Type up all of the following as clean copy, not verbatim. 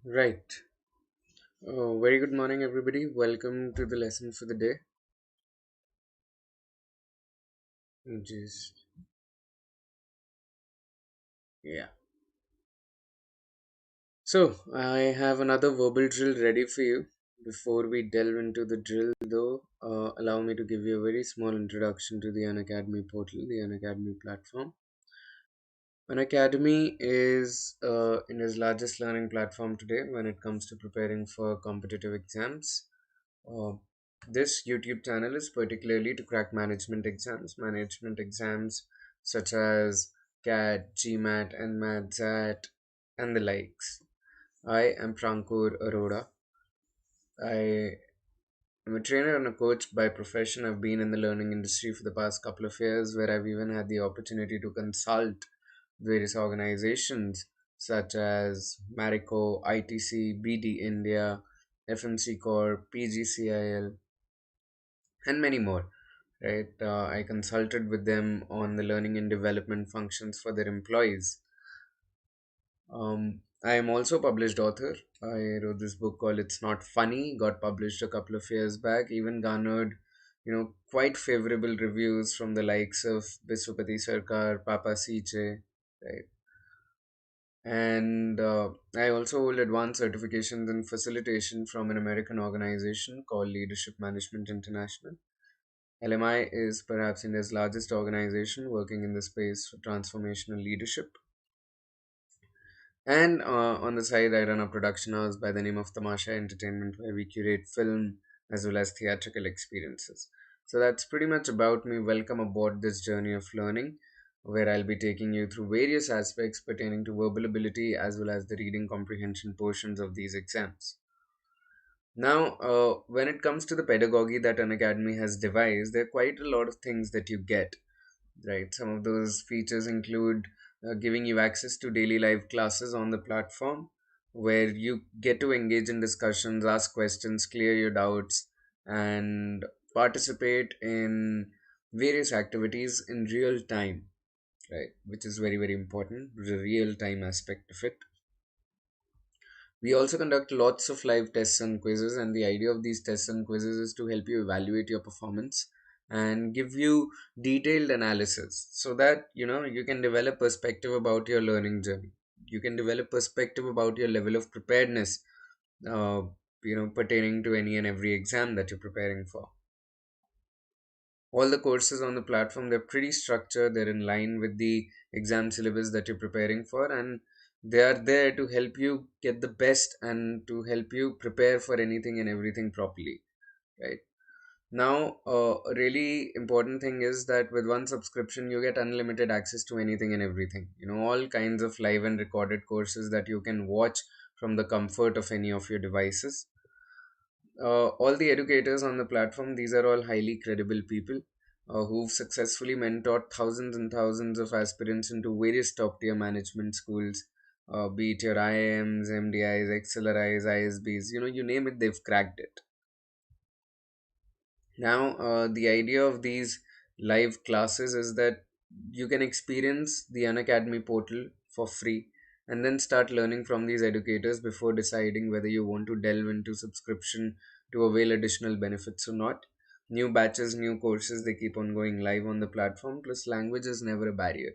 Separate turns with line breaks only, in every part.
Right. Very good morning, everybody. Welcome to the lesson for the day. Just yeah. So I have another verbal drill ready for you. Before we delve into the drill, though, allow me to give you a very small introduction to the Unacademy portal, the Unacademy platform. Unacademy is India's largest learning platform today when it comes to preparing for competitive exams. Uh, this YouTube channel is particularly to crack management exams such as CAT, GMAT, and MAT, and the likes. I am Prankur Arora. I am a trainer and a coach by profession. I've been in the learning industry for the past couple of years, where I've even had the opportunity to consult various organizations such as Marico, ITC, BD India, FMC Corp, PGCIL, and many more. Right, I consulted with them on the learning and development functions for their employees. I am also a published author. I wrote this book called It's Not Funny, got published a couple of years back, even garnered, quite favorable reviews from the likes of Biswapati Sarkar, Papa Siche, right? And I also hold advanced certifications in facilitation from an American organization called Leadership Management International. LMI is perhaps India's largest organization working in the space for transformational leadership. And on the side, I run a production house by the name of Tamasha Entertainment, where we curate film as well as theatrical experiences. So that's pretty much about me. Welcome aboard this journey of learning, where I'll be taking you through various aspects pertaining to verbal ability as well as the reading comprehension portions of these exams. Now, when it comes to the pedagogy that an academy has devised, there are quite a lot of things that you get, right? Some of those features include giving you access to daily live classes on the platform where you get to engage in discussions, ask questions, clear your doubts, and participate in various activities in real time, right? Which is very, very important, the real time aspect of it. We also conduct lots of live tests and quizzes, and the idea of these tests and quizzes is to help you evaluate your performance and give you detailed analysis so that you can develop perspective about your learning journey. You can develop perspective about your level of preparedness, uh, pertaining to any and every exam that you're preparing for. All the courses on the platform, they're pretty structured, they're in line with the exam syllabus that you're preparing for, and they are there to help you get the best and to help you prepare for anything and everything properly, right? Now, a really important thing is that with one subscription you get unlimited access to anything and everything, all kinds of live and recorded courses that you can watch from the comfort of any of your devices. All the educators on the platform, these are all highly credible people who've successfully mentored thousands and thousands of aspirants into various top tier management schools, be it your IIMs, MDIs, XLRIs, ISBs, you name it, they've cracked it. Now, the idea of these live classes is that you can experience the Unacademy portal for free and then start learning from these educators before deciding whether you want to delve into subscription to avail additional benefits or not. New batches, new courses, they keep on going live on the platform, plus language is never a barrier.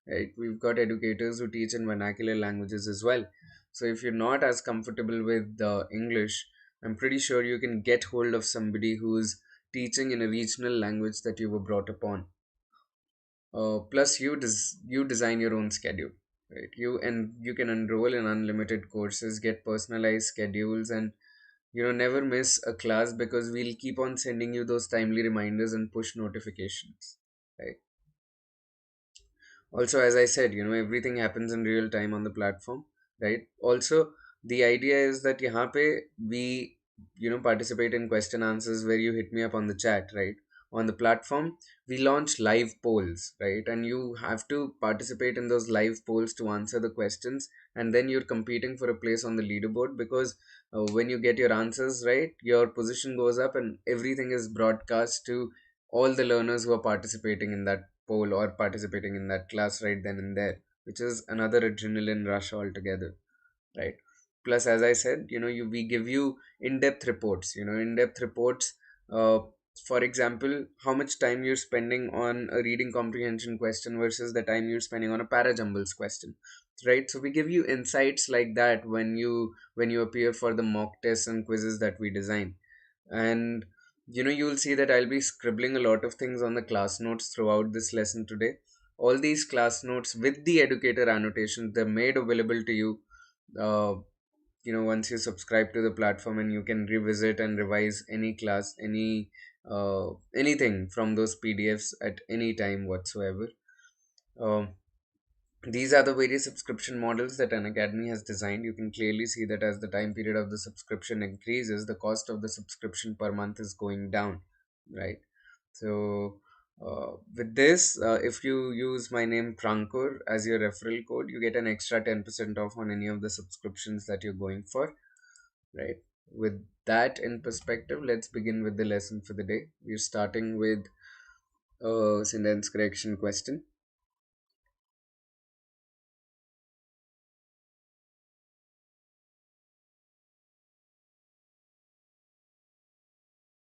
Right? We've got educators who teach in vernacular languages as well. So if you're not as comfortable with English, I'm pretty sure you can get hold of somebody who's teaching in a regional language that you were brought upon. Plus, you design your own schedule, right? You can enroll in unlimited courses, get personalized schedules, and never miss a class because we'll keep on sending you those timely reminders and push notifications, right? Also, as I said, everything happens in real time on the platform, right? Also, the idea is that yahan pe we participate in question answers where you hit me up on the chat, right? On the platform we launch live polls, right? And you have to participate in those live polls to answer the questions, and then you're competing for a place on the leaderboard because when you get your answers right, your position goes up and everything is broadcast to all the learners who are participating in that poll or participating in that class right then and there, which is another adrenaline rush altogether, right? Plus, as I said, we give you in-depth reports. In-depth reports. Uh, for example, how much time you're spending on a reading comprehension question versus the time you're spending on a parajumbles question, right? So we give you insights like that when you appear for the mock tests and quizzes that we design. And you'll see that I'll be scribbling a lot of things on the class notes throughout this lesson today. All these class notes with the educator annotations, they're made available to you, uh, once you subscribe to the platform, and you can revisit and revise any class, anything from those PDFs at any time whatsoever. um, these are the various subscription models that an academy has designed. You can clearly see that as the time period of the subscription increases, the cost of the subscription per month is going down, right? So, with this, if you use my name Prankur as your referral code, you get an extra 10% off on any of the subscriptions that you're going for, right? With that in perspective, let's begin with the lesson for the day. We're starting with a sentence correction question.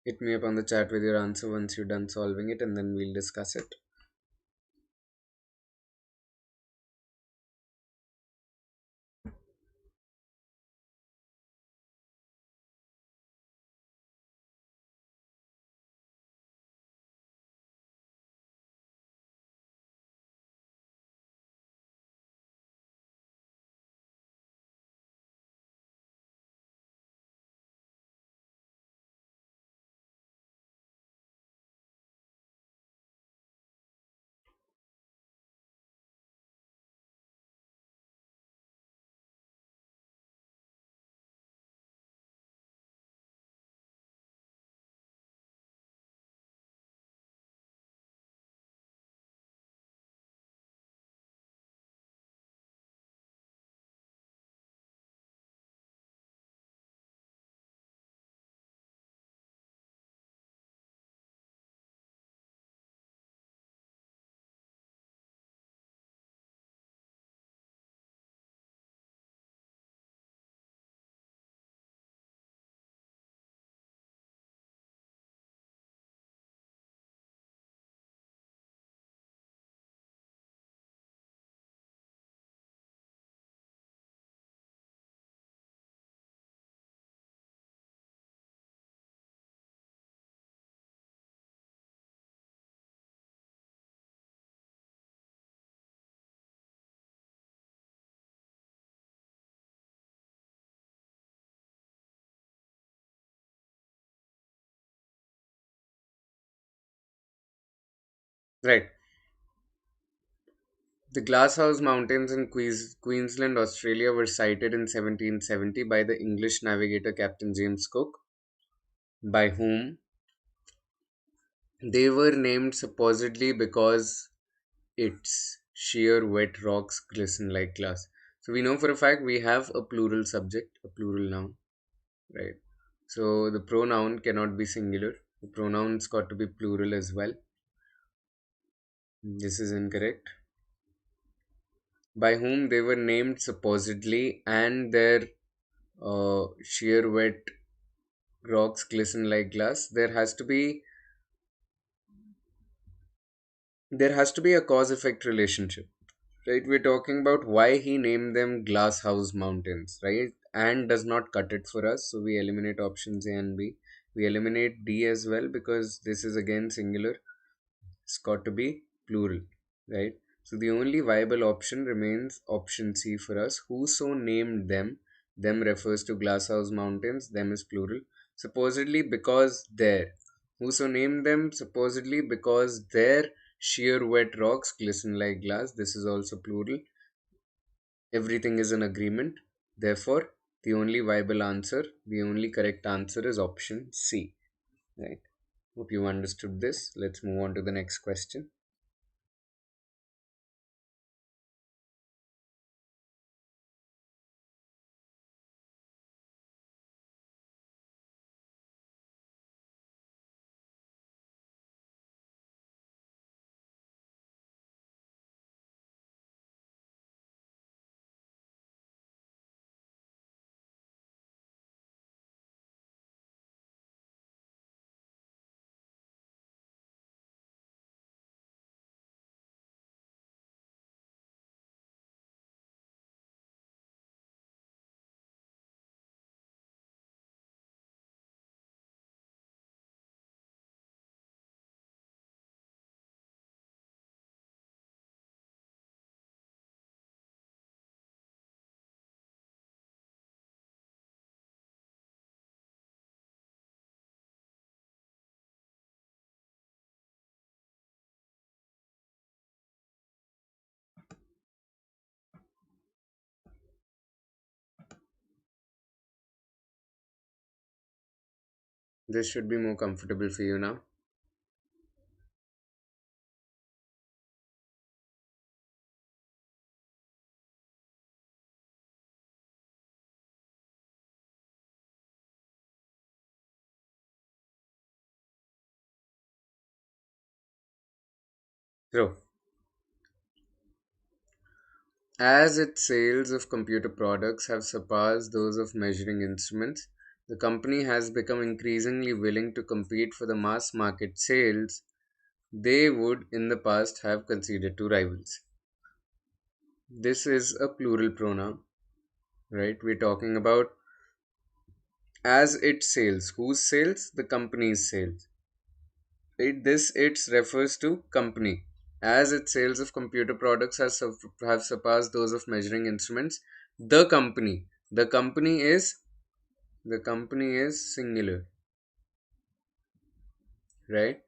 Hit me up on the chat with your answer once you're done solving it, and then we'll discuss it. Right. The Glasshouse Mountains in Queensland, Australia were sighted in 1770 by the English navigator Captain James Cook, by whom they were named supposedly because its sheer wet rocks glisten like glass. So we know for a fact we have a plural subject, a plural noun, right? So the pronoun cannot be singular. The pronoun's got to be plural as well. This is incorrect. By whom they were named supposedly, and their sheer wet rocks glisten like glass. There has to be a cause effect relationship, right? We're talking about why he named them glass house mountains, right? And does not cut it for us, so we eliminate options A and B. We eliminate D as well because this is again singular. It's got to be plural, right? So the only viable option remains option C for us. Whoso named them, them refers to Glasshouse Mountains, them is plural. Supposedly because their. Whoso named them, supposedly because their sheer wet rocks glisten like glass, this is also plural. Everything is in agreement. Therefore, the only viable answer, the only correct answer is option C, right? Hope you understood this. Let's move on to the next question. This should be more comfortable for you now. So, as its sales of computer products have surpassed those of measuring instruments, the company has become increasingly willing to compete for the mass market sales they would in the past have conceded to rivals. This is a plural pronoun, right? We're talking about as its sales. Whose sales? The company's sales. It refers to company. As its sales of computer products have surpassed those of measuring instruments, the company is singular, right?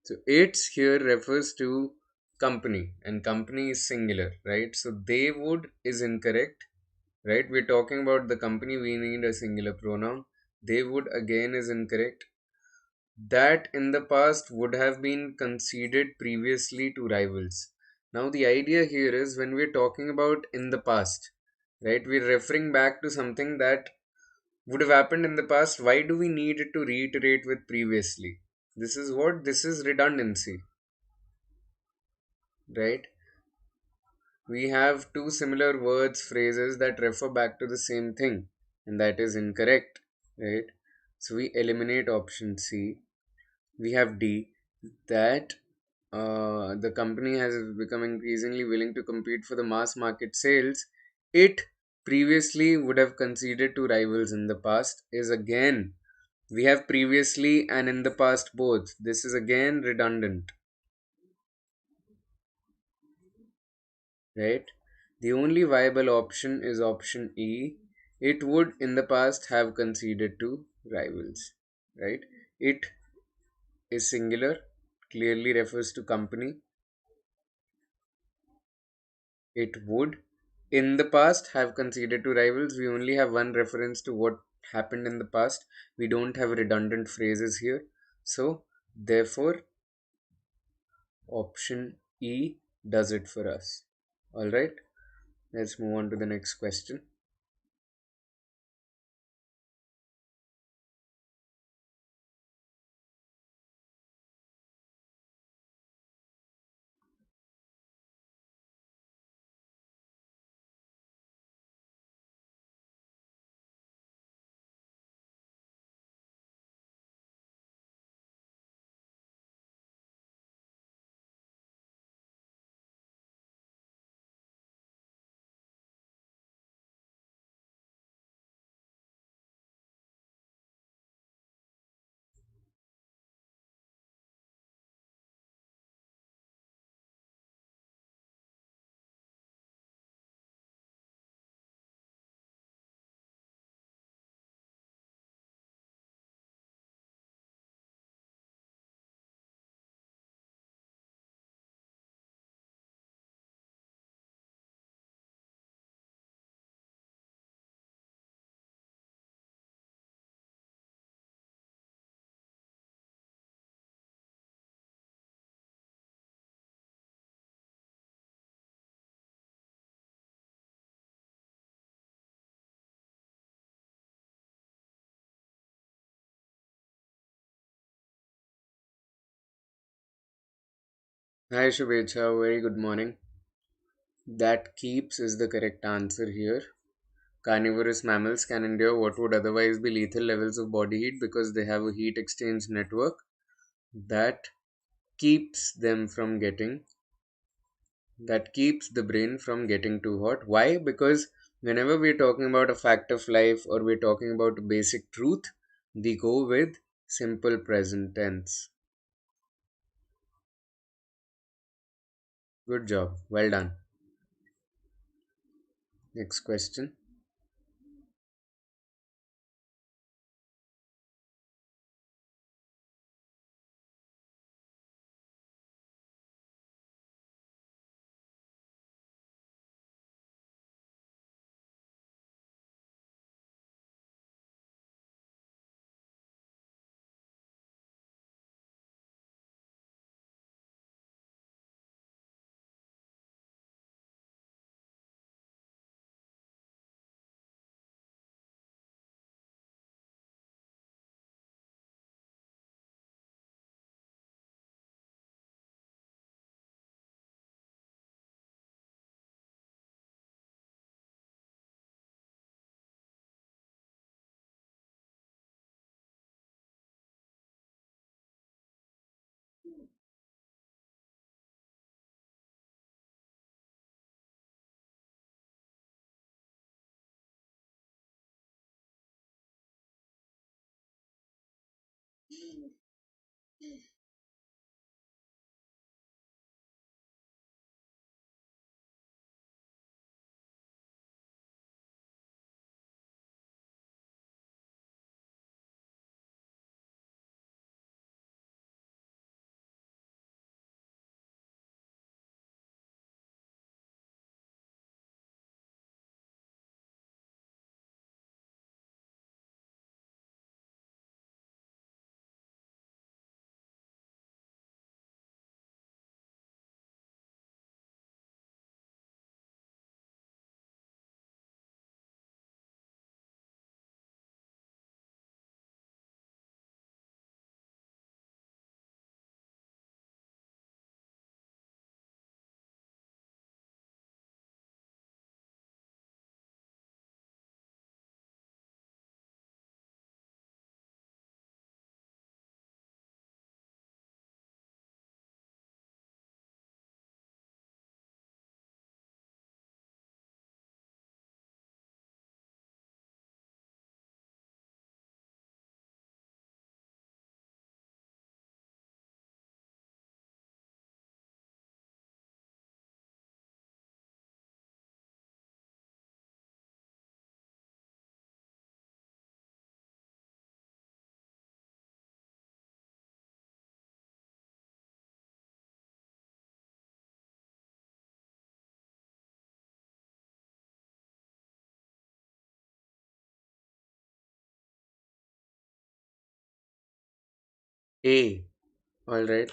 So its here refers to company, and company is singular, right? So they would is incorrect, right? We're talking about the company, we need a singular pronoun. They would again is incorrect. That in the past would have been conceded previously to rivals. Now, the idea here is when we're talking about in the past, right, we're referring back to something that would have happened in the past. Why do we need it to reiterate with previously? This is redundancy, right? We have two similar words, phrases that refer back to the same thing, and that is incorrect, right? So we eliminate option C. We have D, that the company has become increasingly willing to compete for the mass market sales it previously would have conceded to rivals in the past is again, we have previously and in the past both. This is again redundant, right? The only viable option is option E. It would in the past have conceded to rivals, right? It is singular, clearly refers to company. It would in the past have conceded to rivals. We only have one reference to what happened in the past. We don't have redundant phrases here. So, therefore, option E does it for us. Alright, let's move on to the next question. Hi Shubhecha, very good morning. That keeps is the correct answer here. Carnivorous mammals can endure what would otherwise be lethal levels of body heat because they have a heat exchange network that keeps them from getting that keeps the brain from getting too hot. Why? Because whenever we're talking about a fact of life or we're talking about a basic truth, we go with simple present tense. Good job. Well done. Next question. A. All right.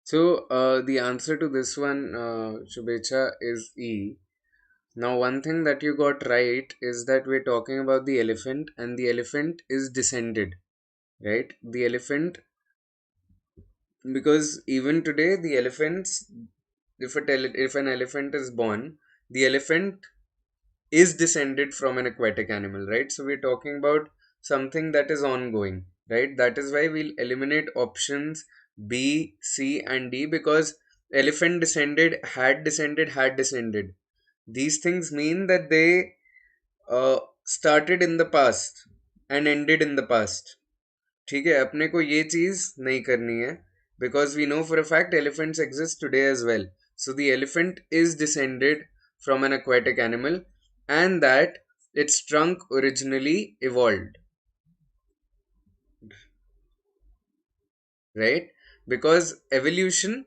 So the answer to this one, Shubhecha, is E. Now, one thing that you got right is that we're talking about the elephant, and the elephant is descended, right? The elephant, because even today, the elephants, if an elephant is born, the elephant is descended from an aquatic animal, right? So we're talking about something that is ongoing, right? That is why we'll eliminate options B, C, and D, because elephant descended, had descended. These things mean that they started in the past and ended in the past. ठीक है, अपने को ये चीज नहीं करनी है, because we know for a fact elephants exist today as well. So the elephant is descended from an aquatic animal, and that its trunk originally evolved, right? Because evolution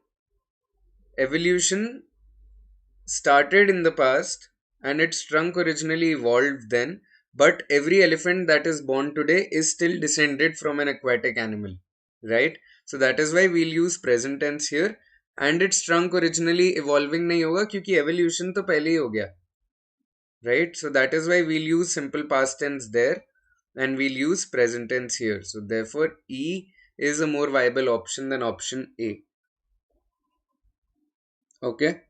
started in the past, and its trunk originally evolved then, but every elephant that is born today is still descended from an aquatic animal, right? So that is why we'll use present tense here, and its trunk originally evolving नहीं होगा क्योंकि evolution तो पहले ही हो गया, right? So that is why we'll use simple past tense there, and we'll use present tense here. So therefore E is a more viable option than option A. Okay.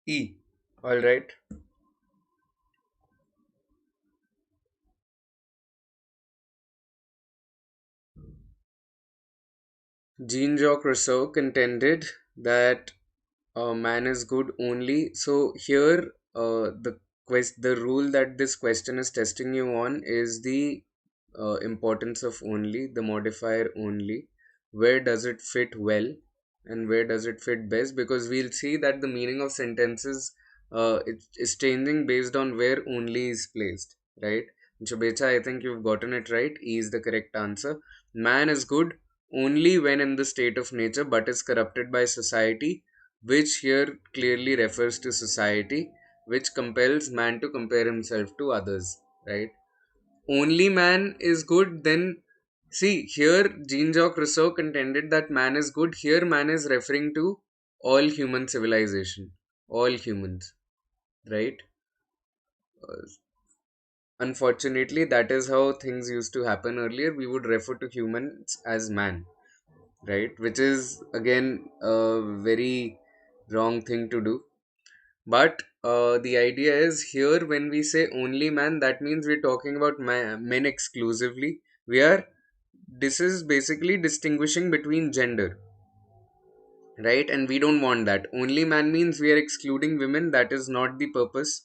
E. All right. Jean-Jacques Rousseau contended that man is good only. So here, the rule that this question is testing you on is the importance of only, the modifier only. Where does it fit well, and where does it fit best? Because we'll see that the meaning of sentences it is changing based on where only is placed, right? Chubecha, I think you've gotten it right. E is the correct answer. Man is good only when in the state of nature, but is corrupted by society, which here clearly refers to society, which compels man to compare himself to others, right? only man is good, then see here Jean-Jacques Rousseau contended that man is good. Here man is referring to all human civilization, all humans, right? Uh, Unfortunately, that is how things used to happen earlier. We would refer to humans as man, right? Which is again a very wrong thing to do. But the idea is here when we say only man, that means we're talking about men exclusively. We are, this is basically distinguishing between gender, right? And we don't want that. Only man means we are excluding women. That is not the purpose.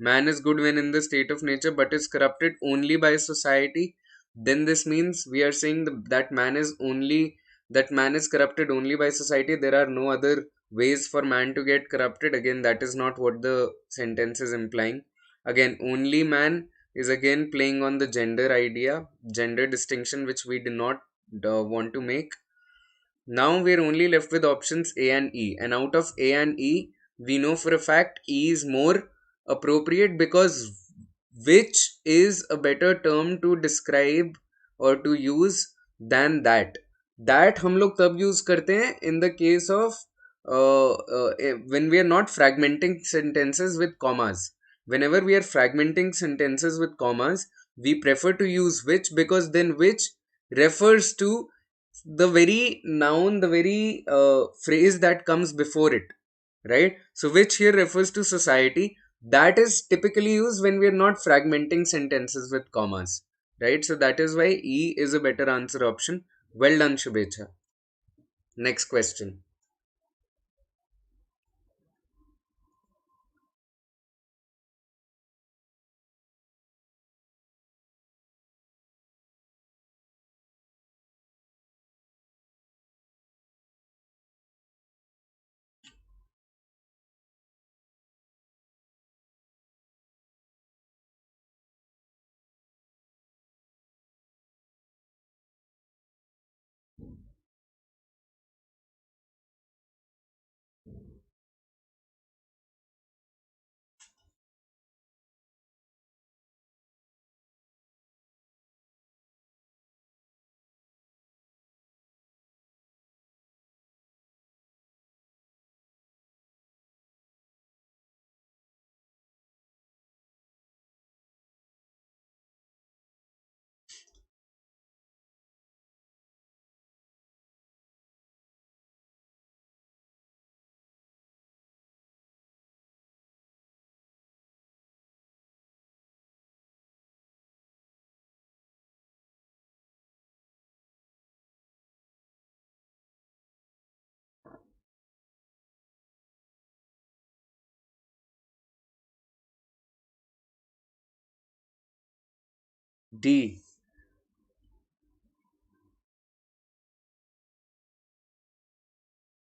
Man is good when in the state of nature, but is corrupted only by society. Then this means we are saying that man is only, that man is corrupted only by society. There are no other ways for man to get corrupted. Again, that is not what the sentence is implying. Again, only man is again playing on the gender idea, gender distinction, which we do not want to make. Now we're only left with options A and E. And out of A and E, we know for a fact E is more appropriate because which is a better term to describe or to use than that. That हम लोग तब use करते हैं in the case of when we are not fragmenting sentences with commas. Whenever we are fragmenting sentences with commas, we prefer to use which because then which refers to the very noun, the very phrase that comes before it, right? So, which here refers to society. That is typically used when we are not fragmenting sentences with commas, right? So, that is why E is a better answer option. Well done, Shubhecha. Next question. D.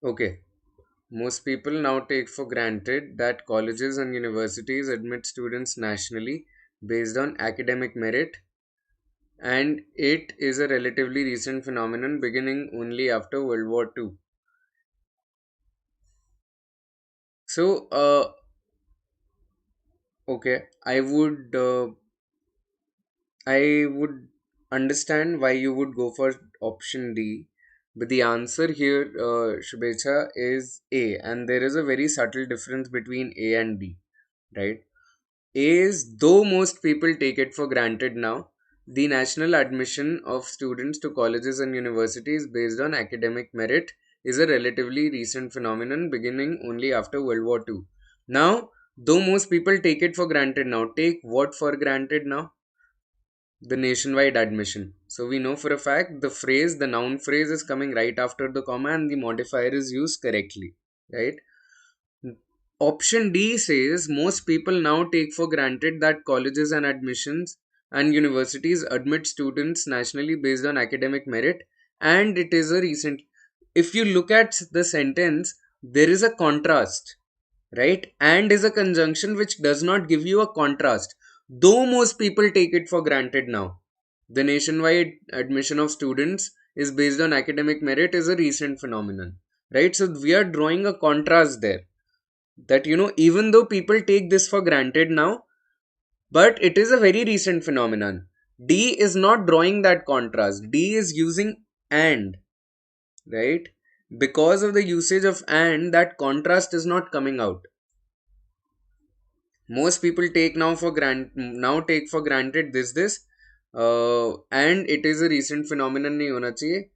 Okay. Most people now take for granted that colleges and universities admit students nationally based on academic merit, and it is a relatively recent phenomenon beginning only after World War II. So, okay, I would understand why you would go for option D, but the answer here, Shubhecha, is A, and there is a very subtle difference between A and D, right? A is, though most people take it for granted now, the national admission of students to colleges and universities based on academic merit is a relatively recent phenomenon beginning only after World War II. Now, though most people take it for granted now, take what for granted now? The nationwide admission. So we know for a fact the phrase, the noun phrase is coming right after the comma and the modifier is used correctly, right? Option D says most people now take for granted that colleges and admissions and universities admit students nationally based on academic merit, and it is a recent. If you look at the sentence, there is a contrast, right? And is a conjunction which does not give you a contrast. Though most people take it for granted now, the nationwide admission of students is based on academic merit is a recent phenomenon, right? So we are drawing a contrast there, that even though people take this for granted now, but it is a very recent phenomenon. D is not drawing that contrast. D is using and, right? Because of the usage of and, that contrast is not coming out. Most people take for granted this, and it is a recent phenomenon नहीं होना चाहिए,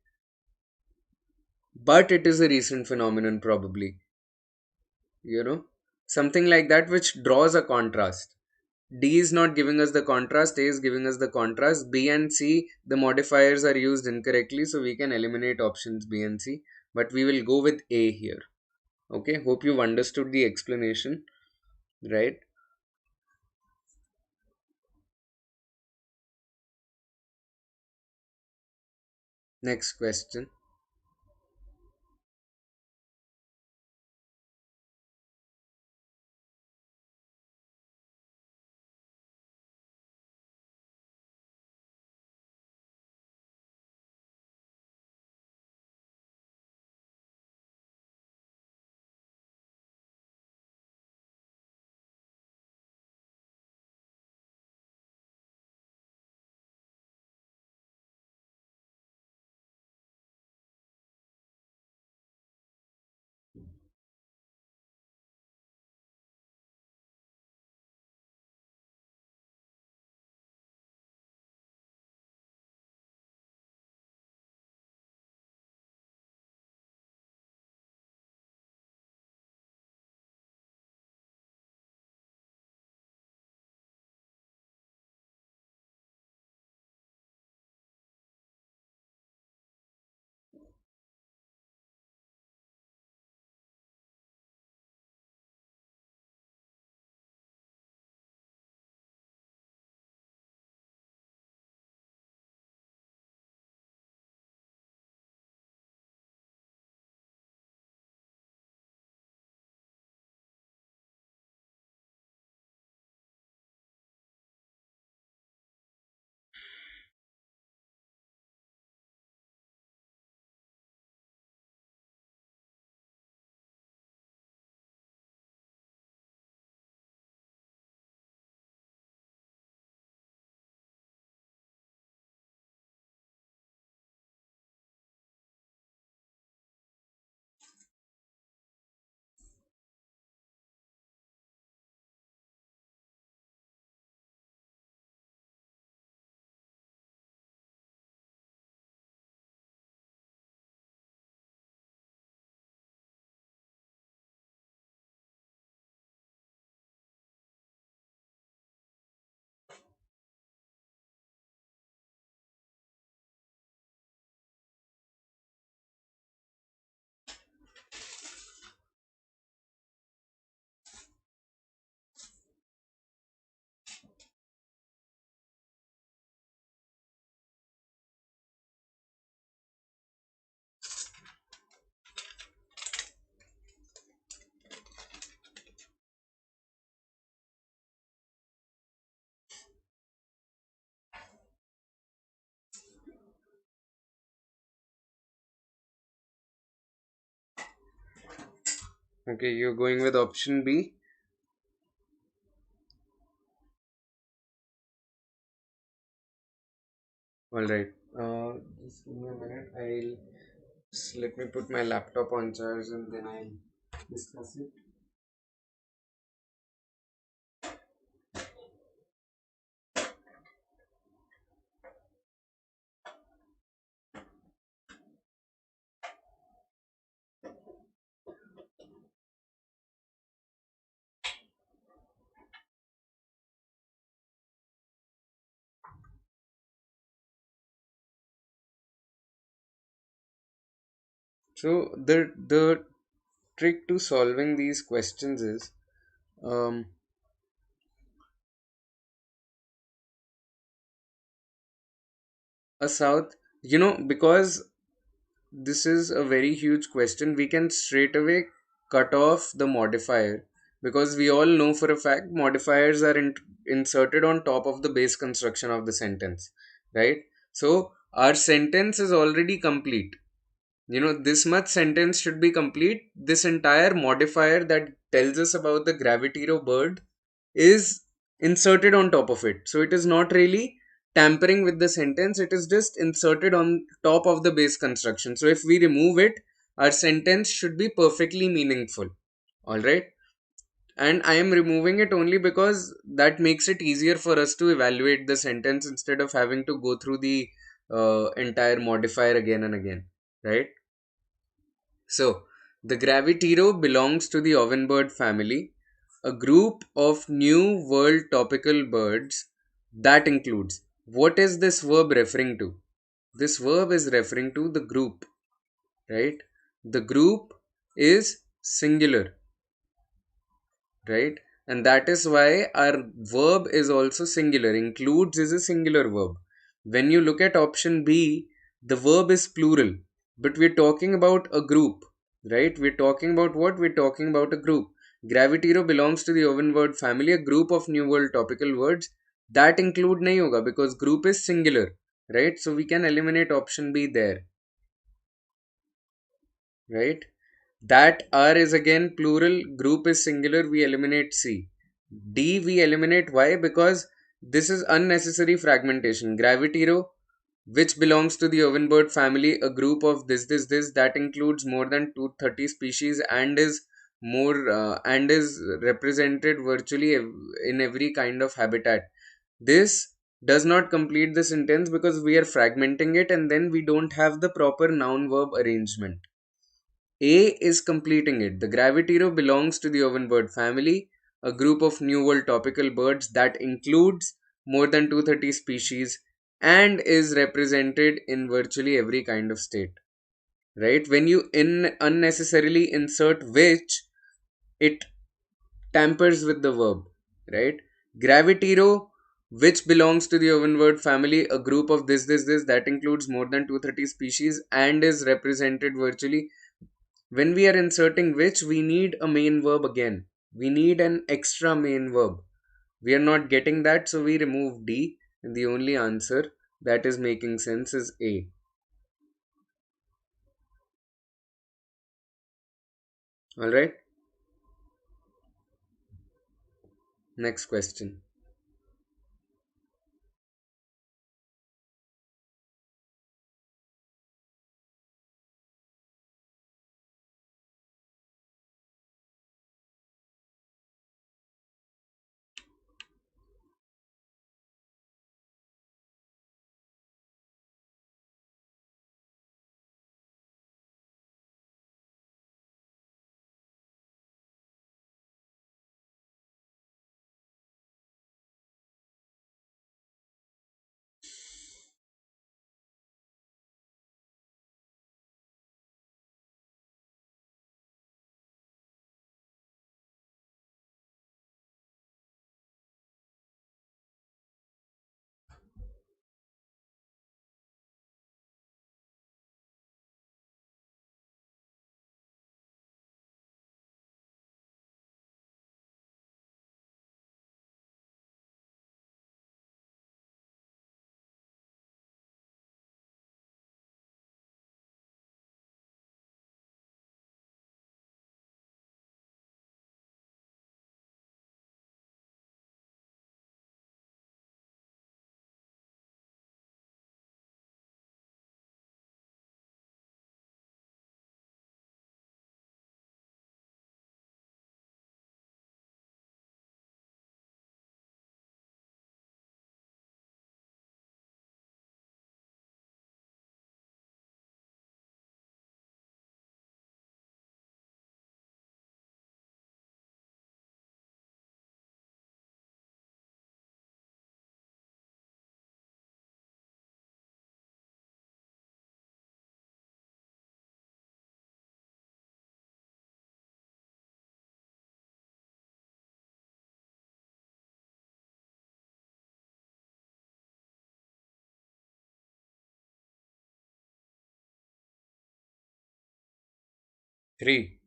but it is a recent phenomenon probably, you know, something like that which draws a contrast. D is not giving us the contrast, A is giving us the contrast. B and C, the modifiers are used incorrectly, so we can eliminate options B and C, but we will go with A here. Okay, hope you've understood the explanation, right? Next question. Okay, you're going with option B. All right. Just give me a minute. Let me put my laptop on charge and then I'll discuss it. So the trick to solving these questions is, um, a south, because this is a very huge question, we can straight away cut off the modifier, because we all know for a fact modifiers are inserted on top of the base construction of the sentence, right? So our sentence is already complete. This much sentence should be complete. This entire modifier that tells us about the gravity of bird is inserted on top of it. So it is not really tampering with the sentence. It is just inserted on top of the base construction. So if we remove it, our sentence should be perfectly meaningful. All right. And I am removing it only because that makes it easier for us to evaluate the sentence instead of having to go through the entire modifier again and again. Right. So, the Gravitiro belongs to the ovenbird family, a group of new world topical birds that includes. What is this verb referring to? This verb is referring to the group, right? The group is singular, right? And that is why our verb is also singular. Includes is a singular verb. When you look at option B, the verb is plural, but we're talking about a group, right? We're talking about what? We're talking about a group. Gravitiro belongs to the oven word family, a group of new world topical words that include nahi hoga because group is singular, right? So we can eliminate option B there, right? That R is again plural, group is singular, we eliminate C. D we eliminate Y because this is unnecessary fragmentation. Gravitiro, which belongs to the ovenbird family, a group of this that includes more than 230 species and is represented virtually in every kind of habitat. This does not complete the sentence because we are fragmenting it and then we don't have the proper noun verb arrangement. A is completing it. The Gravitiro belongs to the ovenbird family, a group of New World topical birds that includes more than 230 species and is represented in virtually every kind of state. Right? When you unnecessarily insert which, it tampers with the verb. Right? Gravitiro, which belongs to the ovenbird family, a group of this that includes more than 230 species and is represented virtually. When we are inserting which, we need a main verb again. We need an extra main verb. We are not getting that, so we remove D, and the only answer that is making sense is A. Alright, next question. 3.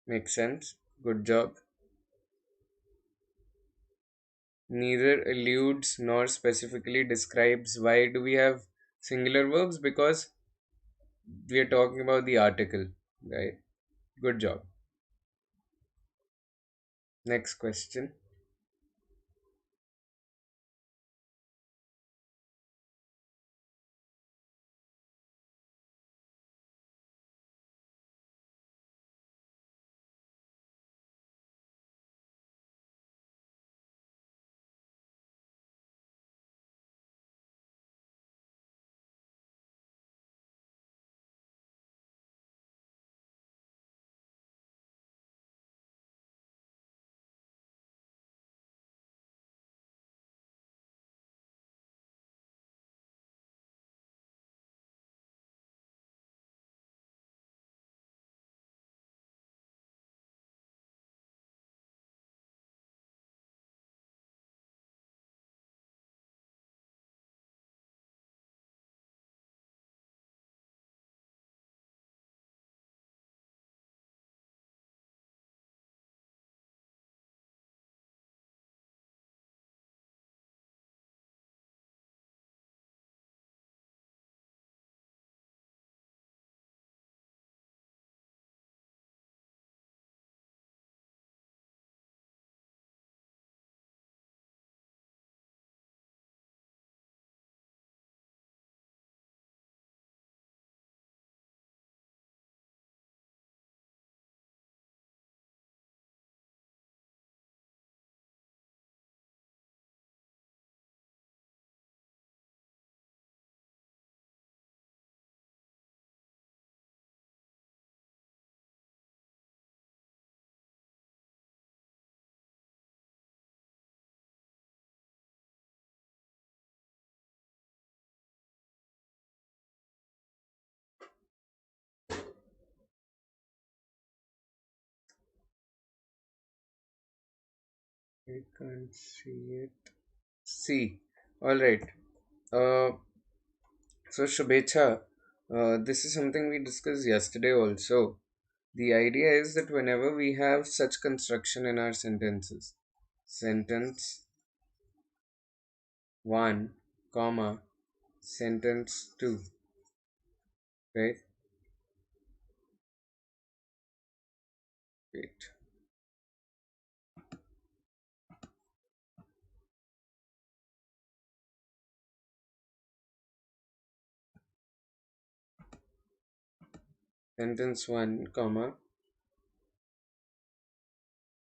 Makes sense. Good job. Neither alludes nor specifically describes. Why do we have singular verbs? Because we are talking about the article, right? Good job. Next question. I can't see it. C. All right. Uh, so Shubhecha, this is something we discussed yesterday also. The idea is that whenever we have such construction in our sentences, sentence 1, comma, sentence 2, right? Wait. Sentence 1, comma,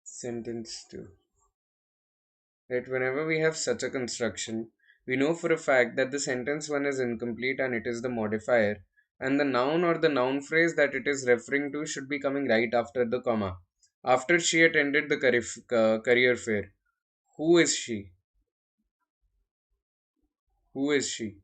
sentence 2. Right? Whenever we have such a construction, we know for a fact that the sentence 1 is incomplete and it is the modifier, and the noun or the noun phrase that it is referring to should be coming right after the comma. After she attended the career fair. Who is she? Who is she?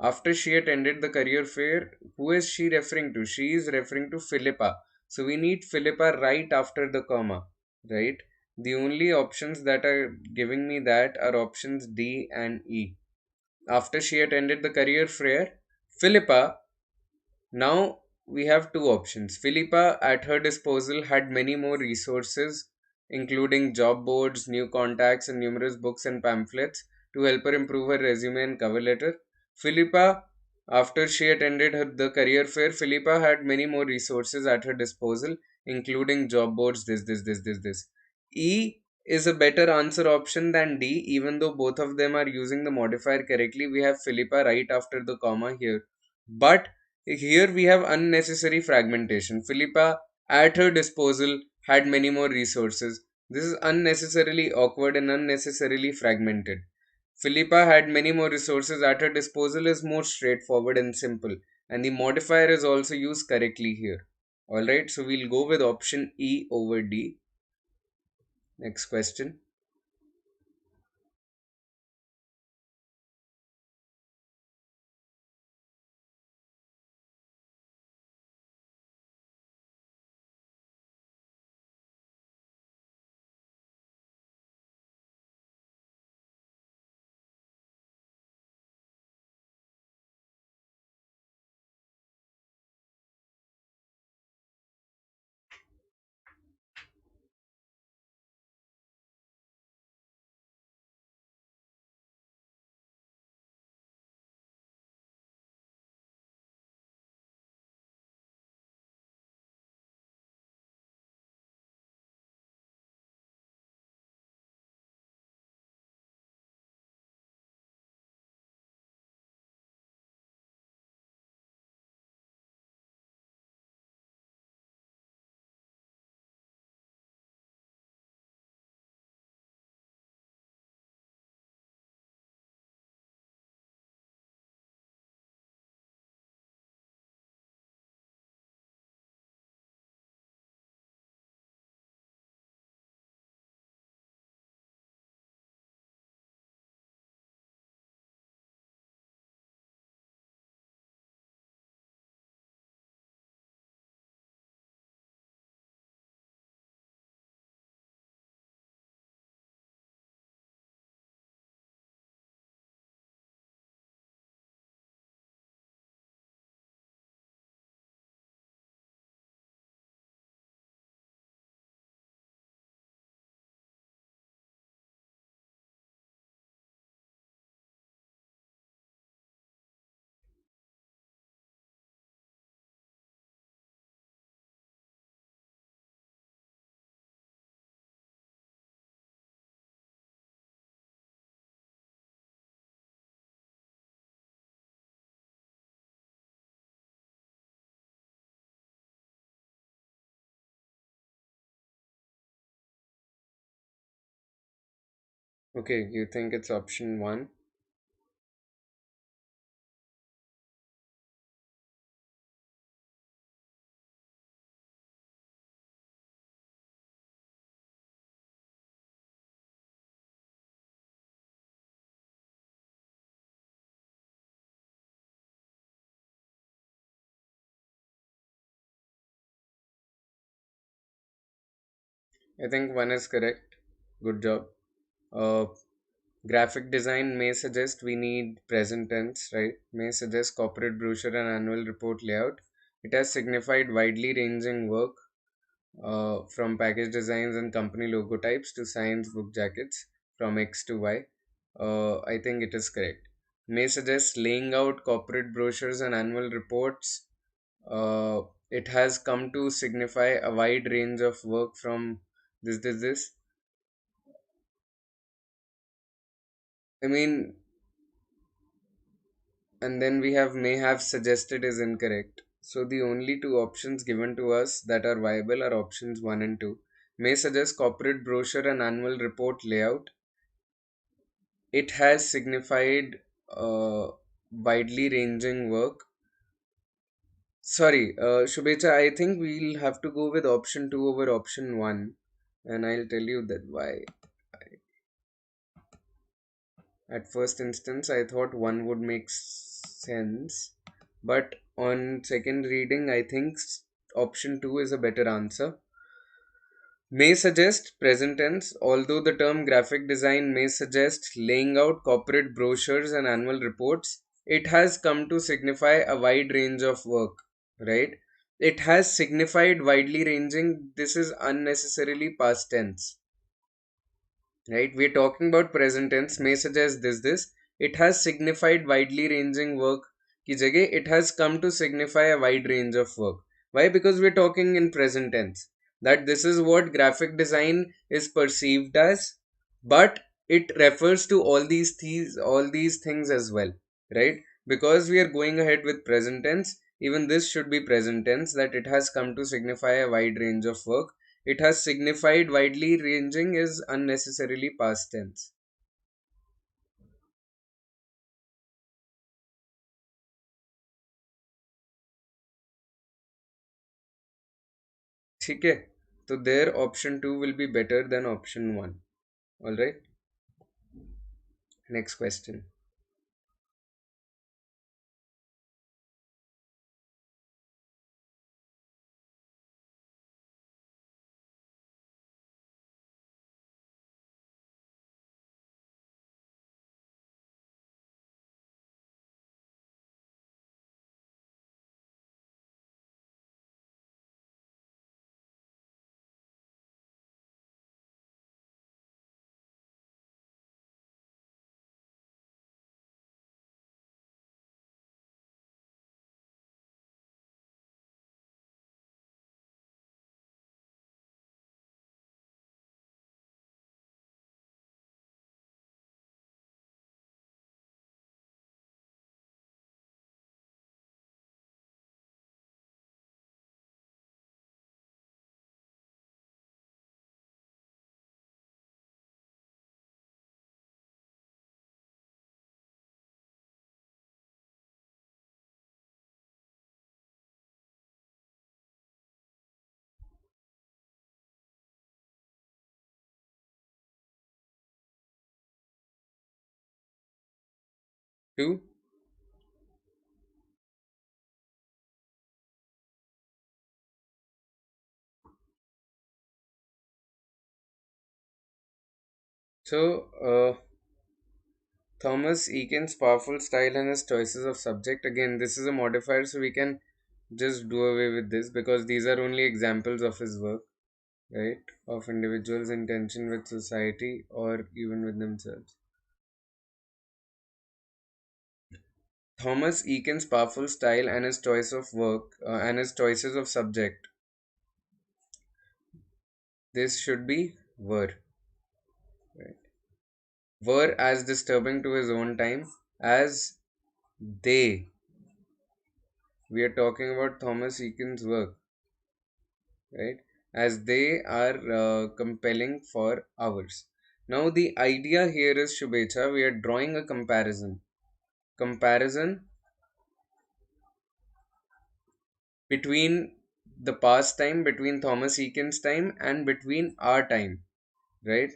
After she attended the career fair, who is she referring to? She is referring to Philippa. So we need Philippa right after the comma, right? The only options that are giving me that are options D and E. After she attended the career fair, Philippa. Now we have two options. Philippa, at her disposal, had many more resources, including job boards, new contacts, and numerous books and pamphlets to help her improve her resume and cover letter. Philippa, after she attended the career fair, Philippa had many more resources at her disposal, including job boards, this. E is a better answer option than D, even though both of them are using the modifier correctly. We have Philippa right after the comma here. But here we have unnecessary fragmentation. Philippa, at her disposal, had many more resources. This is unnecessarily awkward and unnecessarily fragmented. Philippa had many more resources at her disposal is more straightforward and simple, and the modifier is also used correctly here. Alright, so we'll go with option E over D. Next question. Okay, you think it's option one? I think one is correct. Good job. Uh, Graphic design may suggest we need present tense, right? May suggest corporate brochure and annual report layout. It has signified widely ranging work from package designs and company logo types to science book jackets from X to Y. I think it is correct. May suggest laying out corporate brochures and annual reports. It has come to signify a wide range of work from this. I mean, and then we have may have suggested is incorrect. So the only two options given to us that are viable are options 1 and 2. May suggest corporate brochure and annual report layout. It has signified widely ranging work. Sorry, Shubhecha, I think we'll have to go with option 2 over option 1. And I'll tell you that why. At first instance, I thought 1 would make sense. But on second reading, I think option 2 is a better answer. May suggest present tense, although the term graphic design may suggest laying out corporate brochures and annual reports, it has come to signify a wide range of work, right? It has signified widely ranging. This is unnecessarily past tense, right? We're talking about present tense, may suggest this. It has signified widely ranging work ki jagah, it has come to signify a wide range of work. Why? Because we're talking in present tense. That this is what graphic design is perceived as, but it refers to all these things as well, right? Because we are going ahead with present tense, even this should be present tense, that it has come to signify a wide range of work. It has signified widely ranging is unnecessarily past tense. ठीक है? So there option 2 will be better than option 1. Alright? Next question. Two. So, Thomas Eakin's powerful style and his choices of subject. Again, this is a modifier, so we can just do away with this because these are only examples of his work, right? Of individuals' intention with society or even with themselves. Thomas Eakin's powerful style and his choice of work and his choices of subject. This should be were, right? Were as disturbing to his own time as they. We are talking about Thomas Eakin's work, right? As they are compelling for ours. Now the idea here is, Shubhecha, we are drawing a comparison between the past time, between Thomas Eakins' time and between our time, right?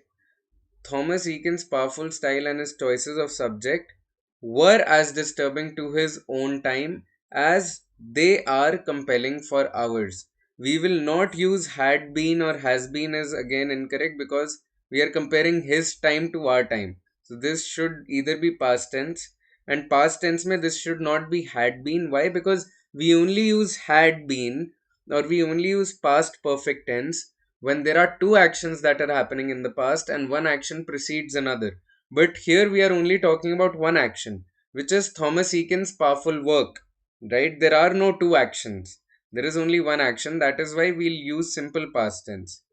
Thomas Eakins' powerful style and his choices of subject were as disturbing to his own time as they are compelling for ours. We will not use had been or has been as again incorrect because we are comparing his time to our time. So this should either be past tense, and past tense mein this should not be had been. Why? Because we only use had been, or we only use past perfect tense when there are two actions that are happening in the past and one action precedes another. But here we are only talking about one action, which is Thomas Eakins' powerful work, right? There are no two actions. There is only one action. That is why we'll use simple past tense.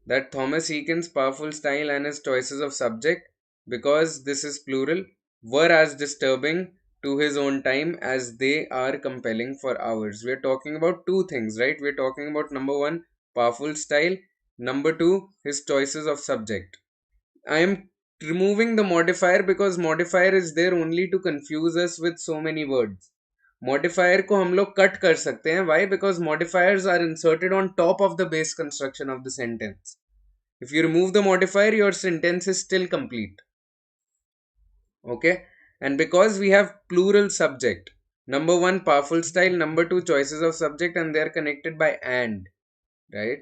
That Thomas Eakins' powerful style and his choices of subject, because this is plural, were as disturbing to his own time as they are compelling for ours. We're talking about two things, right? We're talking about number one, powerful style, number two, his choices of subject. I am removing the modifier because modifier is there only to confuse us with so many words. Modifier को हम लोग cut कर सकते हैं. Why? Because modifiers are inserted on top of the base construction of the sentence. If you remove the modifier, your sentence is still complete. Okay? And because we have plural subject, number one, powerful style, number two, choices of subject, and they are connected by and, right?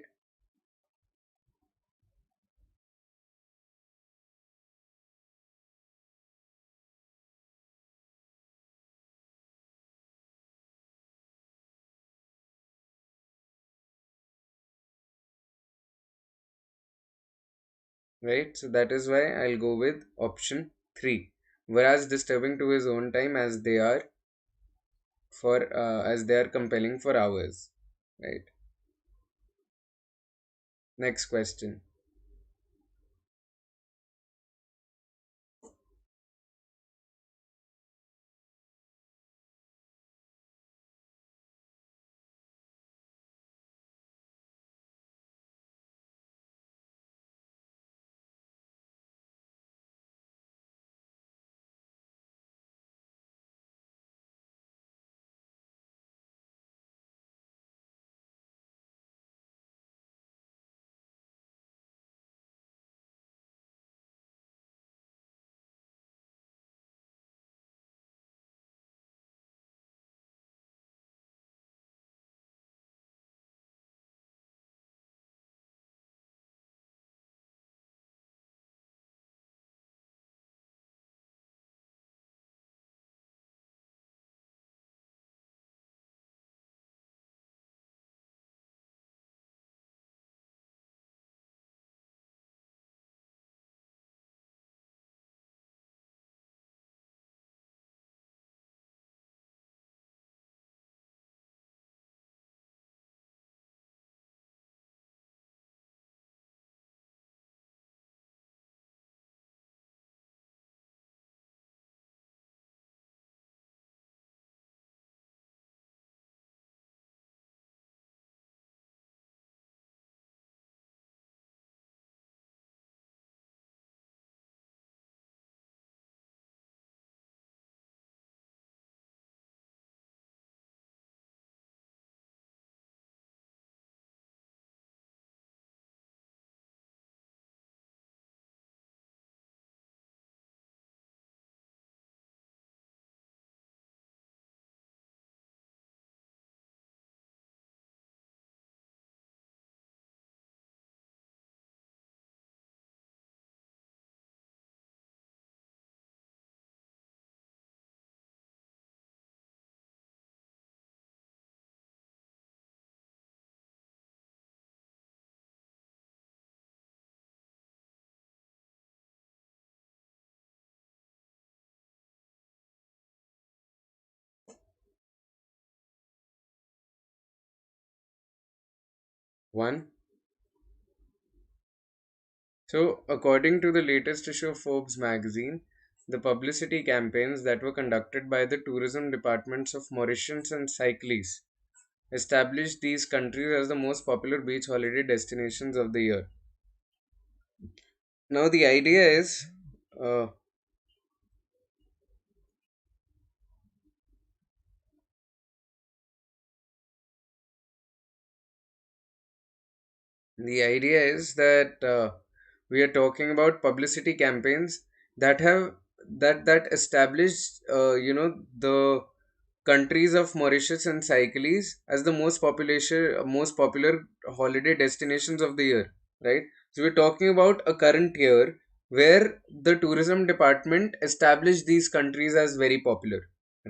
Right? So that is why I'll go with option 3. Whereas disturbing to his own time as they are compelling for ours. Right? Next question. One. So, according to the latest issue of Forbes magazine, the publicity campaigns that were conducted by the tourism departments of Mauritius and Cycles established these countries as the most popular beach holiday destinations of the year. Now the idea is, uh, that we are talking about publicity campaigns that have that established, the countries of Mauritius and Cycles as the most popular holiday destinations of the year, right? So we're talking about a current year where the tourism department established these countries as very popular,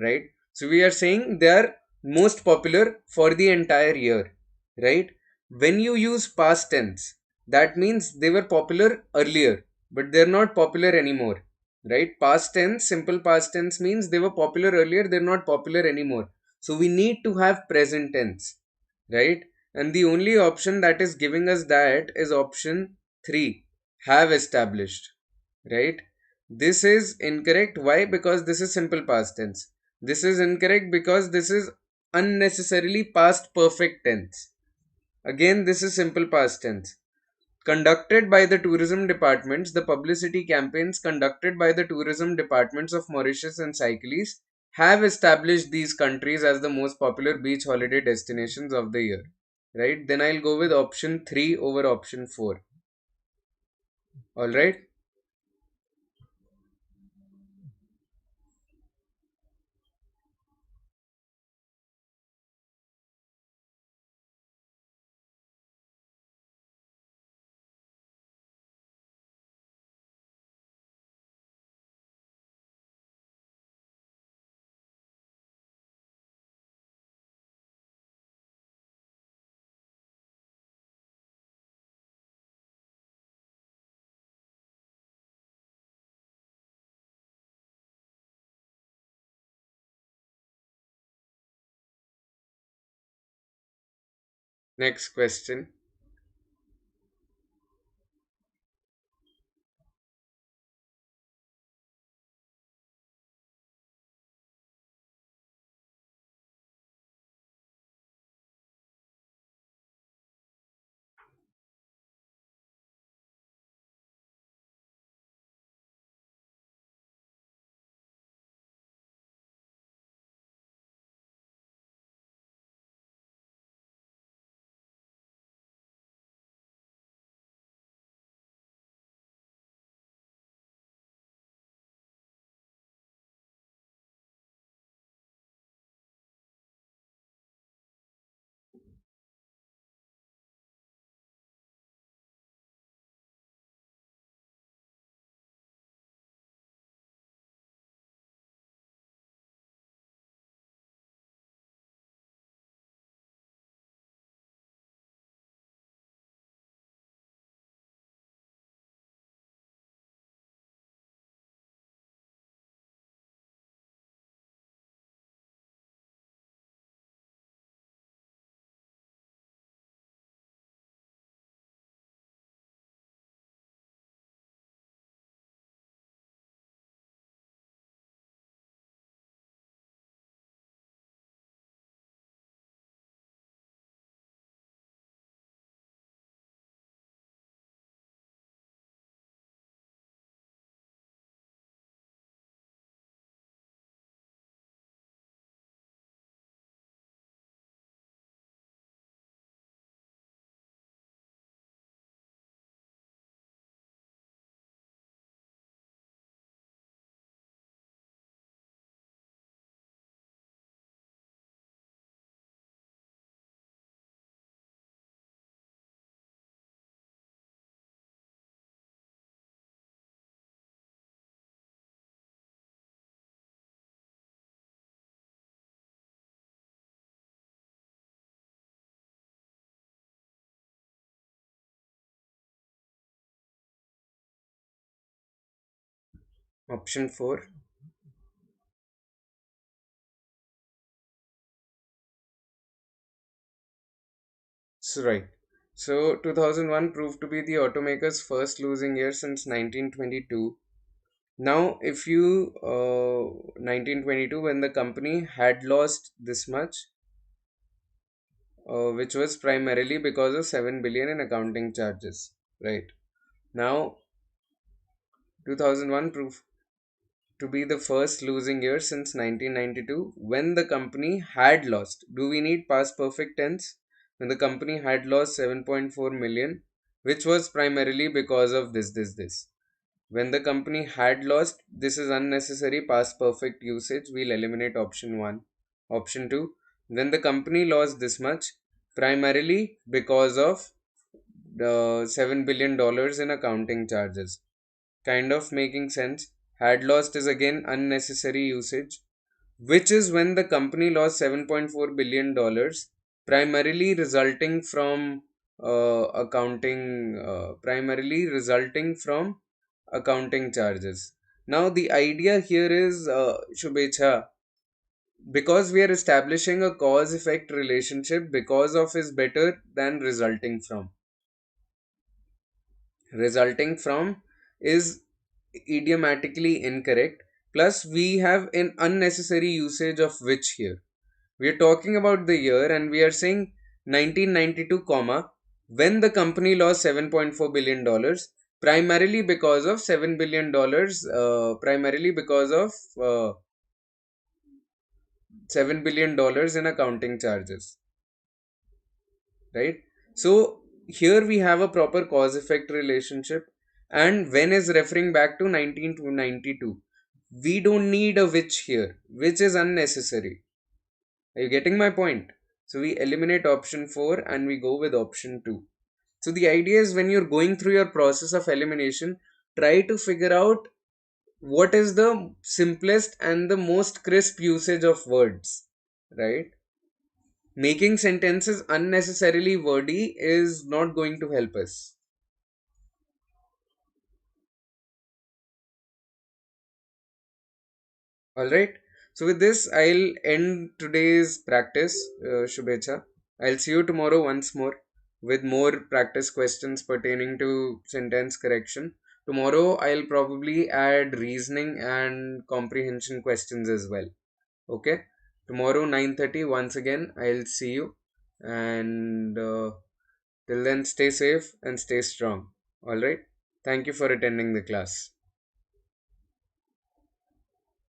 right? So we are saying they are most popular for the entire year, right? When you use past tense, that means they were popular earlier, but they're not popular anymore, right? Past tense, simple past tense means they were popular earlier, they're not popular anymore. So we need to have present tense, right? And the only option that is giving us that is option 3, have established, right? This is incorrect. Why? Because this is simple past tense. This is incorrect because this is unnecessarily past perfect tense. Again, this is simple past tense. Conducted by the tourism departments, the publicity campaigns conducted by the tourism departments of Mauritius and Cycles have established these countries as the most popular beach holiday destinations of the year. Right? Then I'll go with option 3 over option 4. Alright? Next question. Option 4. So, right. So 2001 proved to be the automaker's first losing year since 1922. Now, if you 1922, when the company had lost this much, which was primarily because of 7 billion in accounting charges, right? Now, 2001 proved to be the first losing year since 1992 when the company had lost. Do we need past perfect tense? When the company had lost 7.4 million, which was primarily because of this. When the company had lost, this is unnecessary past perfect usage. We'll eliminate option 1. Option 2, when the company lost this much, primarily because of the $7 billion in accounting charges. Kind of making sense. Had lost is again unnecessary usage, which is when the company lost $7.4 billion, primarily resulting from accounting charges. Now the idea here is, Shubhecha, because we are establishing a cause effect relationship, because of is better than resulting from. Resulting from is idiomatically incorrect. Plus, we have an unnecessary usage of which here. We are talking about the year and we are saying 1992, comma, when the company lost $7.4 billion, primarily because of $7 billion, primarily because of $7 billion in accounting charges, right? So here we have a proper cause effect relationship, and when is referring back to 1992. We don't need a which here, which is unnecessary. Are you getting my point? So we eliminate option 4 and we go with option 2. So the idea is, when you're going through your process of elimination, try to figure out what is the simplest and the most crisp usage of words, right? Making sentences unnecessarily wordy is not going to help us. All right. So with this, I'll end today's practice, Shubhecha. I'll see you tomorrow once more with more practice questions pertaining to sentence correction. Tomorrow, I'll probably add reasoning and comprehension questions as well. Okay. Tomorrow 9:30. Once again, I'll see you, and till then, stay safe and stay strong. All right. Thank you for attending the class.